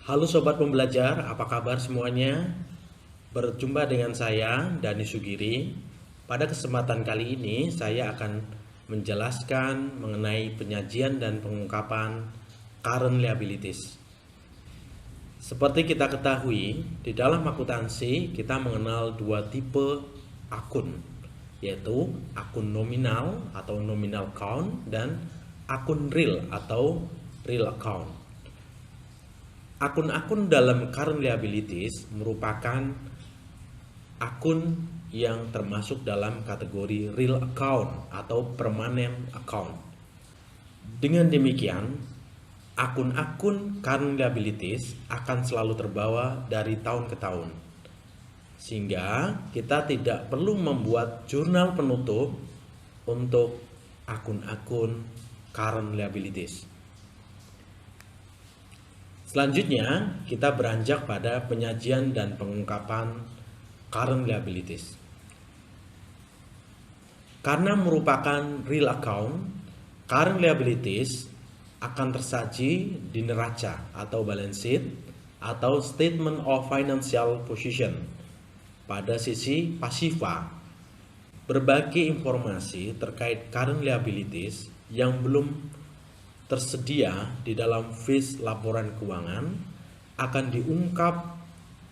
Halo Sobat Pembelajar, apa kabar semuanya? Berjumpa dengan saya, Dani Sugiri. Pada kesempatan kali ini, saya akan menjelaskan mengenai penyajian dan pengungkapan current liabilities. Seperti kita ketahui, di dalam akuntansi kita mengenal dua tipe akun, yaitu akun nominal atau nominal account dan akun real atau real account. Akun-akun dalam current liabilities merupakan akun yang termasuk dalam kategori real account atau permanent account. Dengan demikian, akun-akun current liabilities akan selalu terbawa dari tahun ke tahun. Sehingga kita tidak perlu membuat jurnal penutup untuk akun-akun current liabilities. Selanjutnya, kita beranjak pada penyajian dan pengungkapan current liabilities. Karena merupakan real account, current liabilities akan tersaji di neraca atau balance sheet atau statement of financial position. Pada sisi pasifa, berbagai informasi terkait current liabilities yang belum tersedia di dalam fish laporan keuangan akan diungkap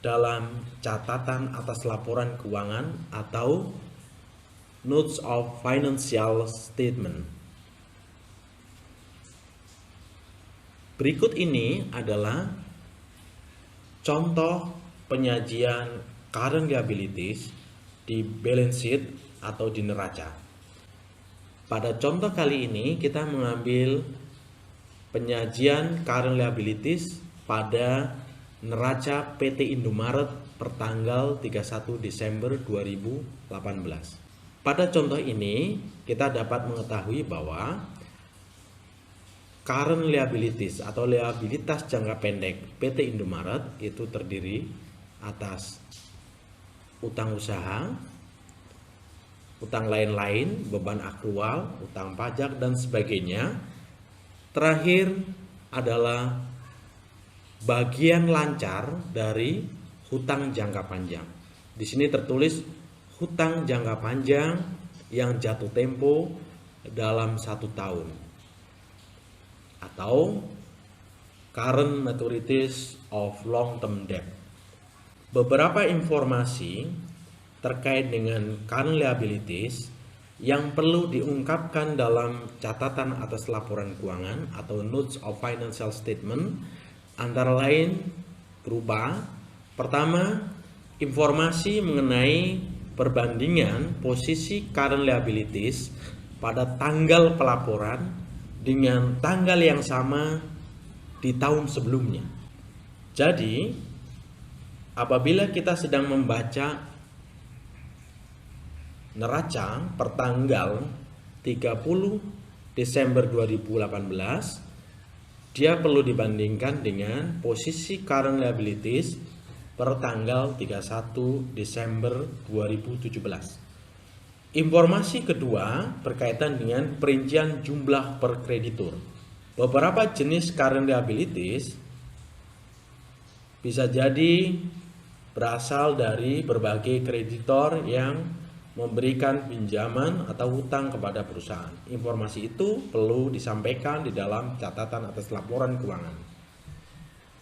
dalam catatan atas laporan keuangan atau Notes of Financial Statement. Berikut ini adalah contoh penyajian current liabilities di balance sheet atau di neraca. Pada contoh kali ini kita mengambil penyajian current liabilities pada neraca PT Indomaret pertanggal 31 Desember 2018. Pada contoh ini kita dapat mengetahui bahwa current liabilities atau liabilitas jangka pendek PT Indomaret itu terdiri atas utang usaha, utang lain-lain, beban akrual, utang pajak dan sebagainya. Terakhir adalah bagian lancar dari hutang jangka panjang. Di sini tertulis hutang jangka panjang yang jatuh tempo dalam 1 tahun atau current maturities of long term debt. Beberapa informasi terkait dengan current liabilities yang perlu diungkapkan dalam catatan atas laporan keuangan atau Notes of Financial Statement antara lain berupa: pertama, informasi mengenai perbandingan posisi current liabilities pada tanggal pelaporan dengan tanggal yang sama di tahun sebelumnya. Jadi, apabila kita sedang membaca neraca pertanggal 30 Desember 2018, dia perlu dibandingkan dengan posisi current liabilities per tanggal 31 Desember 2017. Informasi kedua berkaitan dengan perincian jumlah per kreditur. Beberapa jenis current liabilities bisa jadi berasal dari berbagai kreditor yang memberikan pinjaman atau hutang kepada perusahaan. Informasi itu perlu disampaikan di dalam catatan atas laporan keuangan.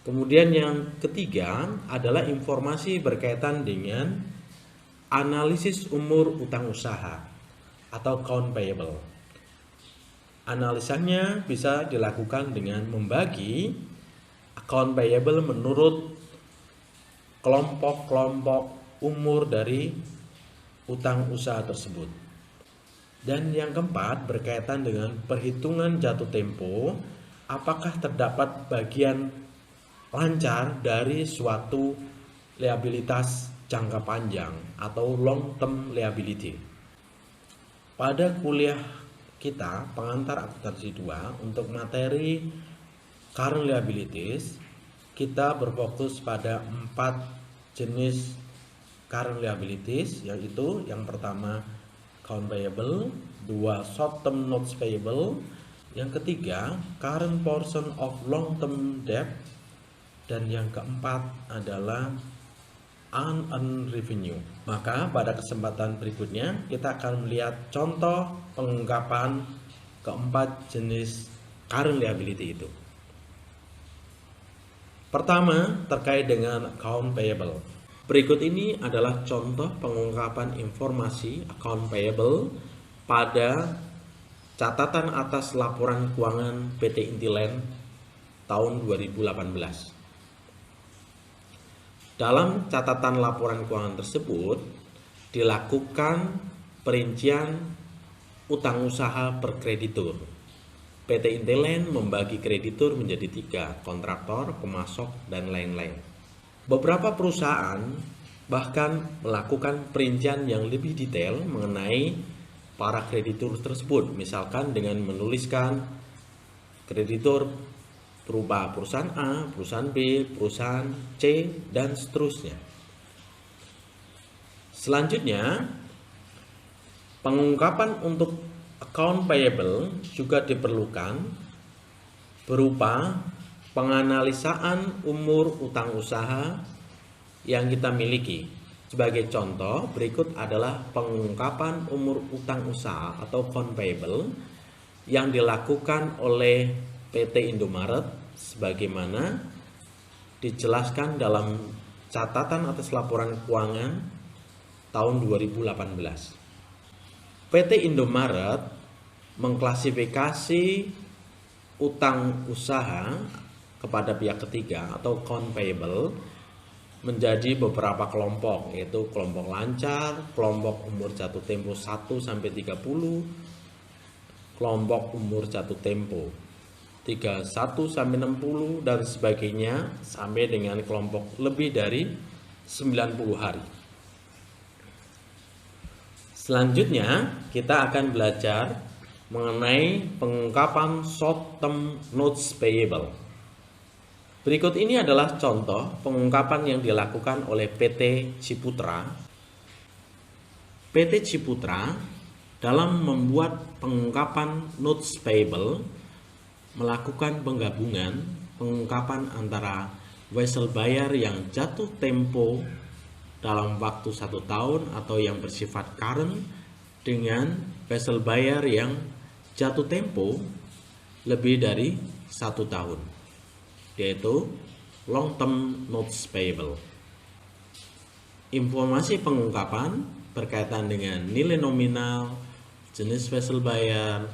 Kemudian yang ketiga adalah informasi berkaitan dengan analisis umur utang usaha atau account payable. Analisanya bisa dilakukan dengan membagi account payable menurut kelompok-kelompok umur dari utang usaha tersebut. Dan yang keempat berkaitan dengan perhitungan jatuh tempo, apakah terdapat bagian lancar dari suatu liabilitas jangka panjang atau long term liability. Pada kuliah kita pengantar akuntansi 2 untuk materi current liabilities, kita berfokus pada 4 jenis current liabilities, yaitu yang pertama account payable, 2 short term notes payable, yang ketiga current portion of long term debt, Dan yang keempat adalah unearned revenue. Maka pada kesempatan berikutnya kita akan melihat contoh pengungkapan keempat jenis current liability itu. Pertama, terkait dengan account payable. Berikut ini adalah contoh pengungkapan informasi account payable pada catatan atas laporan keuangan PT Intiland tahun 2018. Dalam catatan laporan keuangan tersebut dilakukan perincian utang usaha per kreditur. PT Intiland membagi kreditur menjadi 3, kontraktor, pemasok, dan lain-lain. Beberapa perusahaan bahkan melakukan perincian yang lebih detail mengenai para kreditur tersebut, misalkan dengan menuliskan kreditur berupa perusahaan A, perusahaan B, perusahaan C, dan seterusnya. Selanjutnya, pengungkapan untuk account payable juga diperlukan berupa penganalisaan umur utang usaha yang kita miliki. Sebagai contoh, berikut adalah pengungkapan umur utang usaha atau account payable yang dilakukan oleh PT Indomaret sebagaimana dijelaskan dalam catatan atas laporan keuangan tahun 2018. PT Indomaret mengklasifikasi utang usaha kepada pihak ketiga atau account payable menjadi beberapa kelompok, yaitu kelompok lancar, kelompok umur jatuh tempo 1 sampai 30, kelompok umur jatuh tempo 31 sampai 60 dan sebagainya sampai dengan kelompok lebih dari 90 hari. Selanjutnya kita akan belajar mengenai pengungkapan short term notes payable. Berikut ini adalah contoh pengungkapan yang dilakukan oleh PT Ciputra. PT Ciputra dalam membuat pengungkapan notes payable melakukan penggabungan pengungkapan antara wesel bayar yang jatuh tempo dalam waktu 1 tahun atau yang bersifat current dengan wesel bayar yang jatuh tempo lebih dari 1 tahun, yaitu long term notes payable. Informasi pengungkapan berkaitan dengan nilai nominal, jenis wesel bayar,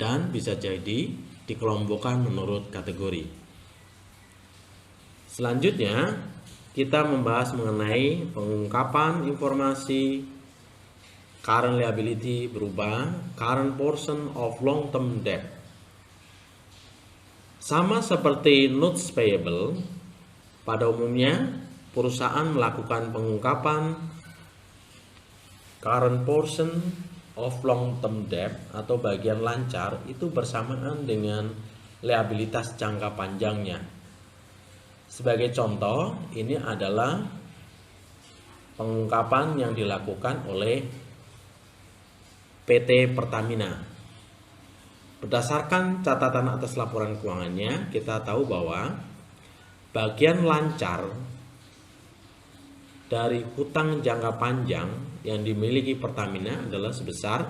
dan bisa jadi dikelompokkan menurut kategori. Selanjutnya, kita membahas mengenai pengungkapan informasi current liability berupa current portion of long term debt. Sama seperti notes payable, pada umumnya perusahaan melakukan pengungkapan current portion of long term debt atau bagian lancar itu bersamaan dengan liabilitas jangka panjangnya. Sebagai contoh, ini adalah pengungkapan yang dilakukan oleh PT Pertamina. Berdasarkan catatan atas laporan keuangannya, kita tahu bahwa bagian lancar dari hutang jangka panjang yang dimiliki Pertamina adalah sebesar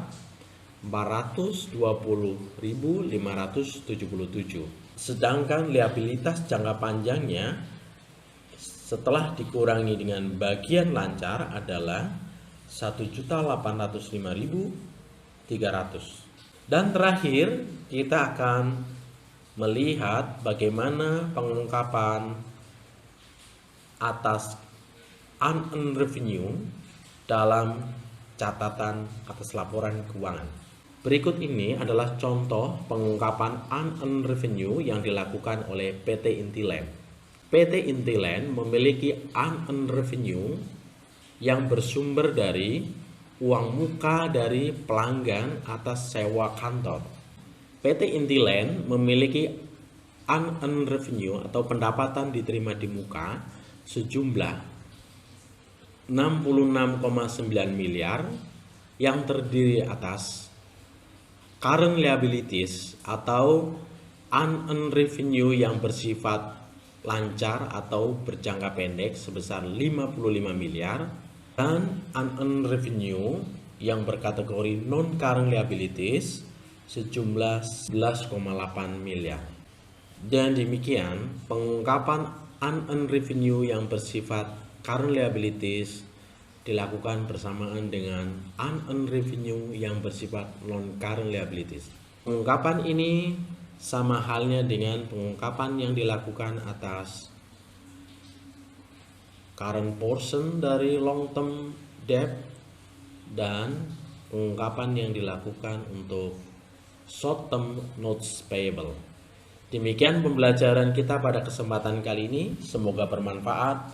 420.577. Sedangkan liabilitas jangka panjangnya setelah dikurangi dengan bagian lancar adalah 1.805.300. Dan terakhir kita akan melihat bagaimana pengungkapan atas unearned revenue dalam catatan atas laporan keuangan. Berikut ini adalah contoh pengungkapan unearned revenue yang dilakukan oleh PT Intiland. PT Intiland memiliki unearned revenue yang bersumber dari uang muka dari pelanggan atas sewa kantor. PT Intiland memiliki unearned revenue atau pendapatan diterima di muka sejumlah 66,9 miliar yang terdiri atas current liabilities atau unearned revenue yang bersifat lancar atau berjangka pendek sebesar 55 miliar dan unearned revenue yang berkategori non-current liabilities sejumlah 11,8 miliar. Dan demikian pengungkapan unearned revenue yang bersifat current liabilities dilakukan bersamaan dengan unearned revenue yang bersifat non-current liabilities. Pengungkapan ini sama halnya dengan pengungkapan yang dilakukan atas current portion dari long term debt dan pengungkapan yang dilakukan untuk short term notes payable. Demikian pembelajaran kita pada kesempatan kali ini, semoga bermanfaat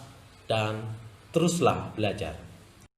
dan teruslah belajar.